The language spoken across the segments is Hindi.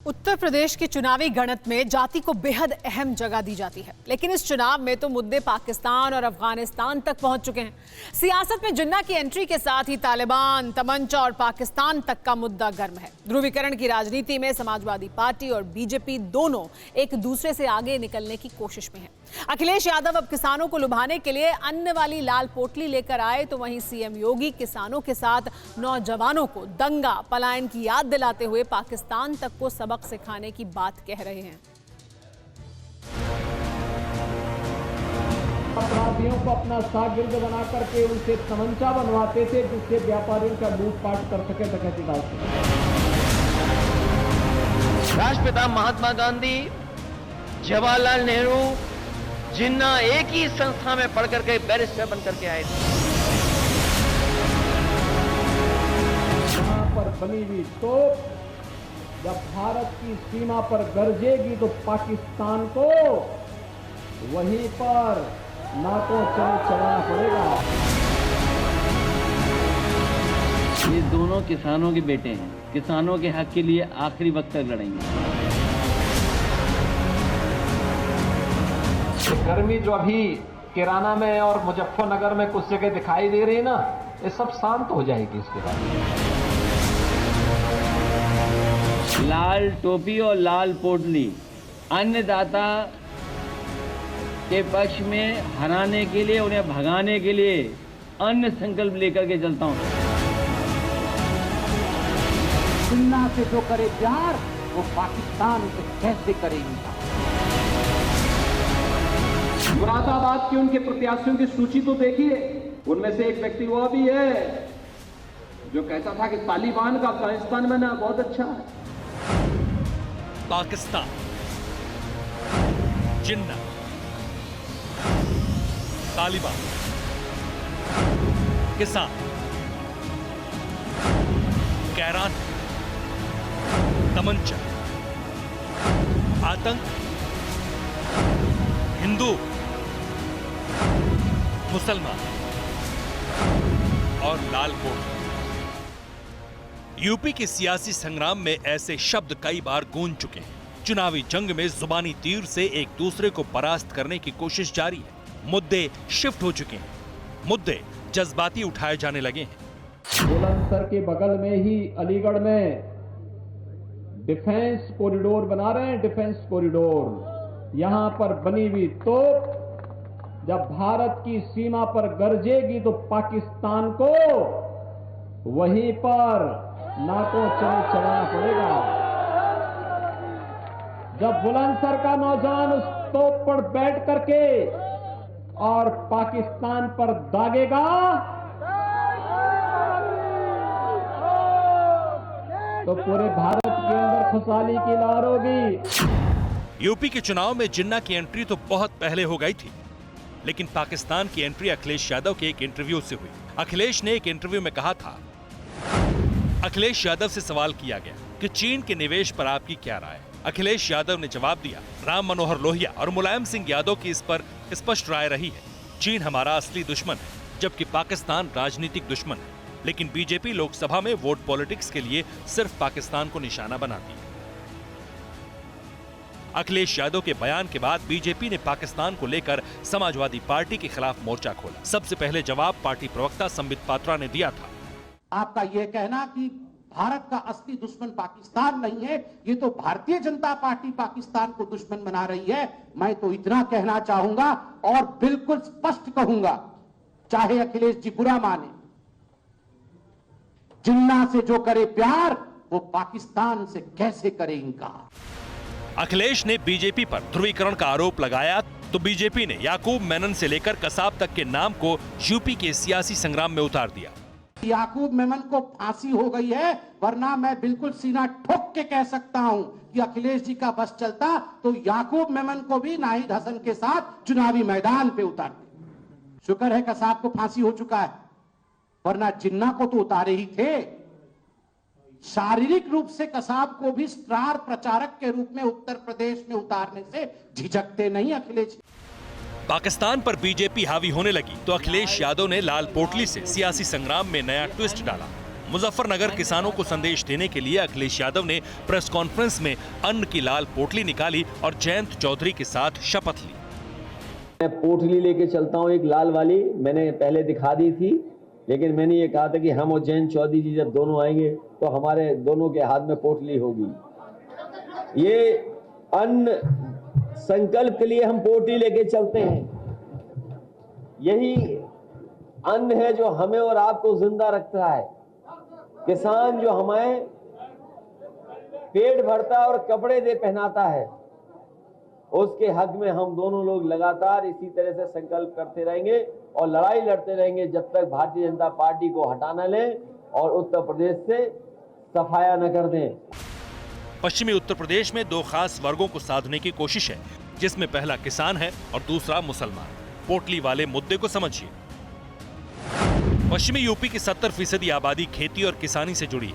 उत्तर प्रदेश के चुनावी गणित में जाति को बेहद अहम जगह दी जाती है, लेकिन इस चुनाव में तो मुद्दे पाकिस्तान और अफगानिस्तान तक पहुंच चुके हैं। सियासत में जिन्ना की एंट्री के साथ ही तालिबान, तमंचा और पाकिस्तान तक का मुद्दा गर्म है। ध्रुवीकरण की राजनीति में समाजवादी पार्टी और बीजेपी दोनों एक दूसरे से आगे निकलने की कोशिश में है। अखिलेश यादव अब किसानों को लुभाने के लिए अन्न वाली लाल पोटली लेकर आए, तो वहीं सीएम योगी किसानों के साथ नौजवानों को दंगा, पलायन की याद दिलाते हुए पाकिस्तान तक को सबक सिखाने की बात कह रहे हैं। अपराधियों को अपना शागिर्द बना करके उनसे तमंचा बनवाते थे, जिससे व्यापारियों का लूटपाट कर सके डकैती डाल सके। राष्ट्रपिता महात्मा गांधी, जवाहरलाल नेहरू, जिन्ना एक ही संस्था में पढ़ करके बैरिस्टर बन करके आए थे। यहाँ पर बनी हुई तोप जब भारत की सीमा पर गरजेगी तो पाकिस्तान को वहीं पर नाकों चलाना पड़ेगा। ये दोनों किसानों के बेटे हैं, किसानों के हक के लिए आखिरी वक्त तक लड़ेंगे। गर्मी जो अभी किराना में और मुजफ्फरनगर में कुछ जगह दिखाई दे रही है ना, ये सब शांत हो जाएगी इसके बाद। लाल टोपी और लाल पोटली अन्नदाता के पक्ष में हराने के लिए, उन्हें भगाने के लिए अन्न संकल्प लेकर के चलता हूं। जिन्ना से जो करे प्यार वो पाकिस्तान से कैसे करेगी। मुरादाबाद के उनके प्रत्याशियों की सूची तो देखिए, उनमें से एक व्यक्ति वह भी है जो कहता था कि तालिबान का अफगानिस्तान में ना बहुत अच्छा है। पाकिस्तान, जिन्ना, तालिबान, किसान, कैरान, तमंचा, आतंक, हिंदू, मुसलमान और लाल कोट। यूपी के सियासी संग्राम में ऐसे शब्द कई बार गूंज चुके हैं। चुनावी जंग में जुबानी तीर से एक दूसरे को परास्त करने की कोशिश जारी है। मुद्दे शिफ्ट हो चुके हैं, मुद्दे जज्बाती उठाए जाने लगे हैं। बुलंदशहर के बगल में ही अलीगढ़ में डिफेंस कॉरिडोर बना रहे हैं। डिफेंस कॉरिडोर यहां पर बनी हुई तोप जब भारत की सीमा पर गरजेगी तो पाकिस्तान को वहीं पर नाकों चलाना पड़ेगा। जब बुलंदशहर का नौजवान उस तोप पर बैठ करके और पाकिस्तान पर दागेगा तो पूरे भारत के अंदर खुशहाली की लहर होगी। यूपी के चुनाव में जिन्ना की एंट्री तो बहुत पहले हो गई थी, लेकिन पाकिस्तान की एंट्री अखिलेश यादव के एक इंटरव्यू से हुई। अखिलेश ने एक इंटरव्यू में कहा था, अखिलेश यादव से सवाल किया गया कि चीन के निवेश पर आपकी क्या राय है। अखिलेश यादव ने जवाब दिया, राम मनोहर लोहिया और मुलायम सिंह यादव की इस पर स्पष्ट राय रही है। चीन हमारा असली दुश्मन है, जबकि पाकिस्तान राजनीतिक दुश्मन है। लेकिन बीजेपी लोकसभा में वोट पॉलिटिक्स के लिए सिर्फ पाकिस्तान को निशाना बनाती है। अखिलेश यादव के बयान के बाद बीजेपी ने पाकिस्तान को लेकर समाजवादी पार्टी के खिलाफ मोर्चा खोला। सबसे पहले जवाब पार्टी प्रवक्ता संबित पात्रा ने दिया था। आपका यह कहना कि भारत का असली दुश्मन पाकिस्तान नहीं है, ये तो भारतीय जनता पार्टी पाकिस्तान को दुश्मन बना रही है। मैं तो इतना कहना चाहूंगा और बिल्कुल स्पष्ट कहूंगा, चाहे अखिलेश जी बुरा माने, जिन्ना से जो करे प्यार वो पाकिस्तान से कैसे करे इनकार। अखिलेश ने बीजेपी पर ध्रुवीकरण का आरोप लगाया तो बीजेपी ने याकूब मेनन से लेकर कसाब तक के नाम को यूपी के सियासी संग्राम में उतार दिया। याकूब मेमन को फांसी हो गई है, वरना मैं बिल्कुल सीना ठोक के कह सकता हूं कि अखिलेश जी का बस चलता तो याकूब मेमन को भी नाहिद हसन के साथ चुनावी मैदान पे उतारते। शुक्र है कसाब को फांसी हो चुका है, वरना जिन्ना को तो उतारे ही थे। शारीरिक रूप से कसाब को भी स्टार प्रचारक के रूप में उत्तर प्रदेश में उतारने से झिझकते नहीं अखिलेश। पाकिस्तान पर बीजेपी हावी होने लगी तो अखिलेश यादव ने लाल पोटली से सियासी संग्राम में नया ट्विस्ट डाला। मुजफ्फरनगर किसानों को संदेश देने के लिए अखिलेश यादव ने प्रेस कॉन्फ्रेंस में अन्न की लाल पोटली निकाली और जयंत चौधरी के साथ शपथ ली। मैं पोटली लेके चलता हूँ, एक लाल वाली मैंने पहले दिखा दी थी, लेकिन मैंने ये कहा था कि हम और जयंत चौधरी जी जब दोनों आएंगे तो हमारे दोनों के हाथ में पोटली होगी। ये अन्न संकल्प के लिए हम पोटली लेके चलते हैं। यही अन्न है जो हमें और आपको जिंदा रखता है। किसान जो हमें पेट भरता है और कपड़े दे पहनाता है, उसके हक में हम दोनों लोग लगातार इसी तरह से संकल्प करते रहेंगे और लड़ाई लड़ते रहेंगे जब तक भारतीय जनता पार्टी को हटा न लें और उत्तर प्रदेश से सफाया न कर दें। पश्चिमी उत्तर प्रदेश में दो खास वर्गों को साधने की कोशिश है, जिसमें पहला किसान है और दूसरा मुसलमान। पोटली वाले मुद्दे को समझिए। पश्चिमी यूपी की 70% आबादी खेती और किसानी से जुड़ी है।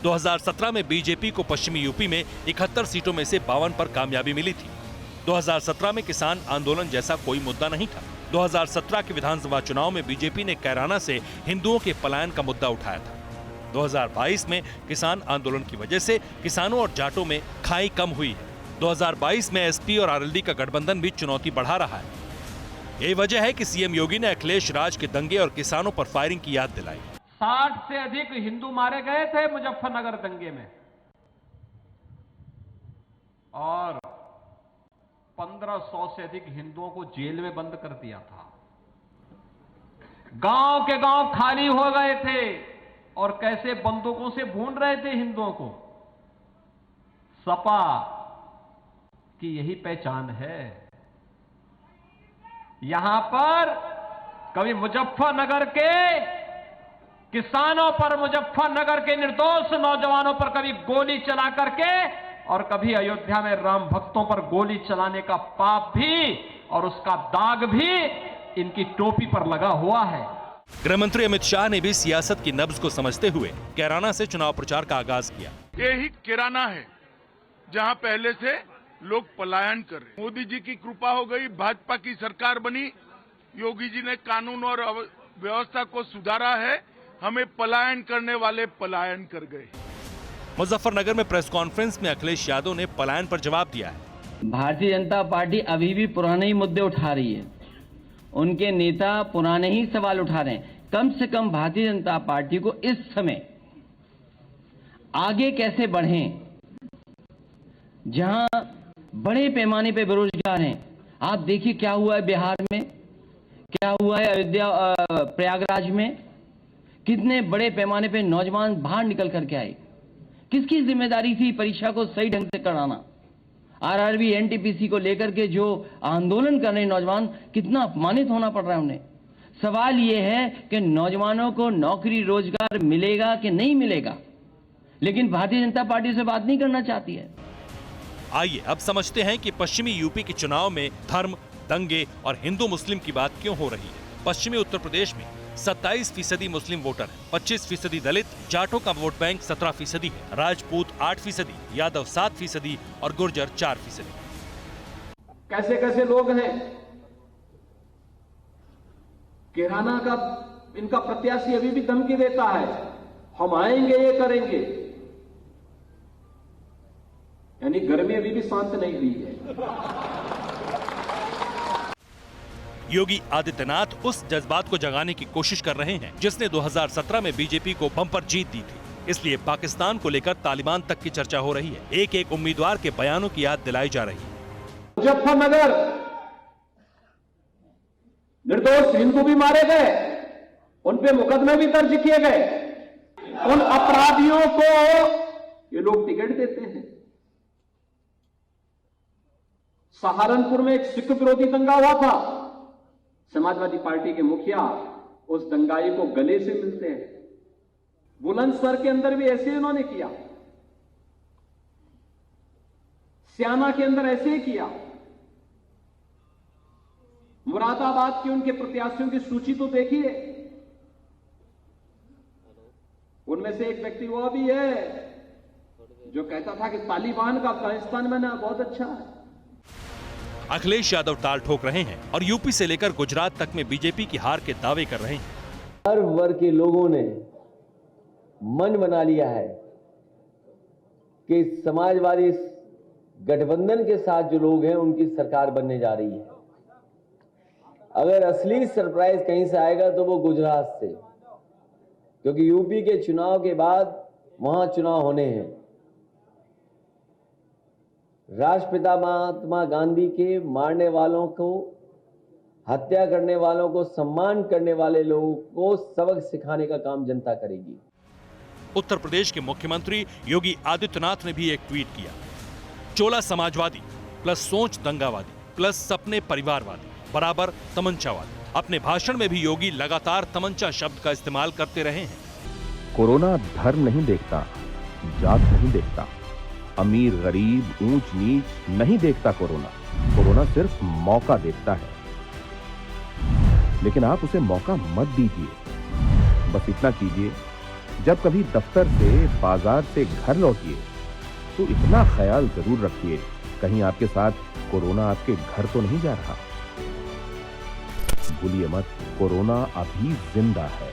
2017 में बीजेपी को पश्चिमी यूपी में 71 सीटों में से 52 पर कामयाबी मिली थी। 2017 में किसान आंदोलन जैसा कोई मुद्दा नहीं था। 2017 के विधानसभा चुनाव में बीजेपी ने कैराना से हिंदुओं के पलायन का मुद्दा उठाया था। 2022 में किसान आंदोलन की वजह से किसानों और जाटों में खाई कम हुई है। 2022 में एसपी और आरएलडी का गठबंधन भी चुनौती बढ़ा रहा है। यही वजह है कि सीएम योगी ने अखिलेश राज के दंगे और किसानों पर फायरिंग की याद दिलाई। 60 से अधिक हिंदू मारे गए थे मुजफ्फरनगर दंगे में और 1500 से अधिक हिंदुओं को जेल में बंद कर दिया था। गांव के गांव खाली हो गए थे और कैसे बंदूकों से भून रहे थे हिंदुओं को। सपा की यही पहचान है। यहां पर कभी मुजफ्फरनगर के किसानों पर, मुजफ्फरनगर के निर्दोष नौजवानों पर कभी गोली चला करके और कभी अयोध्या में राम भक्तों पर गोली चलाने का पाप भी और उसका दाग भी इनकी टोपी पर लगा हुआ है। गृह मंत्री अमित शाह ने भी सियासत की नब्ज को समझते हुए कैराना से चुनाव प्रचार का आगाज किया। यही कैराना है जहां पहले से लोग पलायन कर रहे। मोदी जी की कृपा हो गई, भाजपा की सरकार बनी, योगी जी ने कानून और व्यवस्था को सुधारा है, हमें पलायन करने वाले पलायन कर गए। मुजफ्फरनगर में प्रेस कॉन्फ्रेंस में अखिलेश यादव ने पलायन पर जवाब दिया है। भारतीय जनता पार्टी अभी भी पुराने ही मुद्दे उठा रही है। उनके नेता पुराने ही सवाल उठा रहे हैं। कम से कम भारतीय जनता पार्टी को इस समय आगे कैसे बढ़ें, जहां बड़े पैमाने पे बेरोजगार हैं। आप देखिए क्या हुआ है बिहार में, क्या हुआ है अयोध्या प्रयागराज में, कितने बड़े पैमाने पे नौजवान बाहर निकल करके आए। किसकी जिम्मेदारी थी परीक्षा को सही ढंग से कराना? आरआरबी एनटीपीसी को लेकर के जो आंदोलन कर रहे नौजवान, कितना अपमानित होना पड़ रहा है उन्हें। सवाल यह है कि नौजवानों को नौकरी रोजगार मिलेगा कि नहीं मिलेगा, लेकिन भारतीय जनता पार्टी से बात नहीं करना चाहती है। आइए अब समझते हैं कि पश्चिमी यूपी के चुनाव में धर्म, दंगे और हिंदू मुस्लिम की बात क्यों हो रही है। पश्चिमी उत्तर प्रदेश में 27% मुस्लिम वोटर है, 25% दलित, जाटों का वोट बैंक 17% है, राजपूत 8%, यादव 7% और गुर्जर 4%। कैसे कैसे लोग हैं। कैराना का इनका प्रत्याशी अभी भी धमकी देता है, हम आएंगे, ये करेंगे। यानी गर्मी अभी भी शांत नहीं हुई है। योगी आदित्यनाथ उस जज्बात को जगाने की कोशिश कर रहे हैं जिसने 2017 में बीजेपी को बम्पर जीत दी थी। इसलिए पाकिस्तान को लेकर तालिबान तक की चर्चा हो रही है। एक एक उम्मीदवार के बयानों की याद दिलाई जा रही है। मुजफ्फरनगर निर्दोष हिंदू भी मारे गए, उन पे मुकदमे भी दर्ज किए गए। उन अपराधियों को ये लोग टिकट देते हैं। सहारनपुर में एक सिख विरोधी दंगा हुआ था, समाजवादी पार्टी के मुखिया उस दंगाई को गले से मिलते हैं। बुलंदशहर के अंदर भी ऐसे उन्होंने किया, स्याना के अंदर ऐसे ही किया। मुरादाबाद के उनके प्रत्याशियों की सूची तो देखिए, उनमें से एक व्यक्ति वो भी है जो कहता था कि तालिबान का अफगानिस्तान में ना बहुत अच्छा है। अखिलेश यादव ताल ठोक रहे हैं और यूपी से लेकर गुजरात तक में बीजेपी की हार के दावे कर रहे हैं। हर वर्ग के लोगों ने मन बना लिया है कि समाजवादी गठबंधन के साथ जो लोग हैं उनकी सरकार बनने जा रही है। अगर असली सरप्राइज कहीं से आएगा तो वो गुजरात से, क्योंकि यूपी के चुनाव के बाद वहां चुनाव होने हैं। राष्ट्रपिता महात्मा गांधी के मारने वालों को, हत्या करने वालों को सम्मान करने वाले लोगों को सबक सिखाने का काम जनता करेगी। उत्तर प्रदेश के मुख्यमंत्री योगी आदित्यनाथ ने भी एक ट्वीट किया, चोला समाजवादी प्लस सोच दंगावादी प्लस सपने परिवारवादी बराबर तमंचावादी। अपने भाषण में भी योगी लगातार तमंचा शब्द का इस्तेमाल करते रहे हैं। कोरोना धर्म नहीं देखता, जात नहीं देखता, अमीर गरीब ऊंच नीच नहीं देखता। कोरोना सिर्फ मौका देखता है, लेकिन आप उसे मौका मत दीजिए। बस इतना कीजिए, जब कभी दफ्तर से, बाजार से घर लौटिए तो इतना ख्याल जरूर रखिए कहीं आपके साथ कोरोना आपके घर तो नहीं जा रहा। भूलिए मत, कोरोना अभी जिंदा है।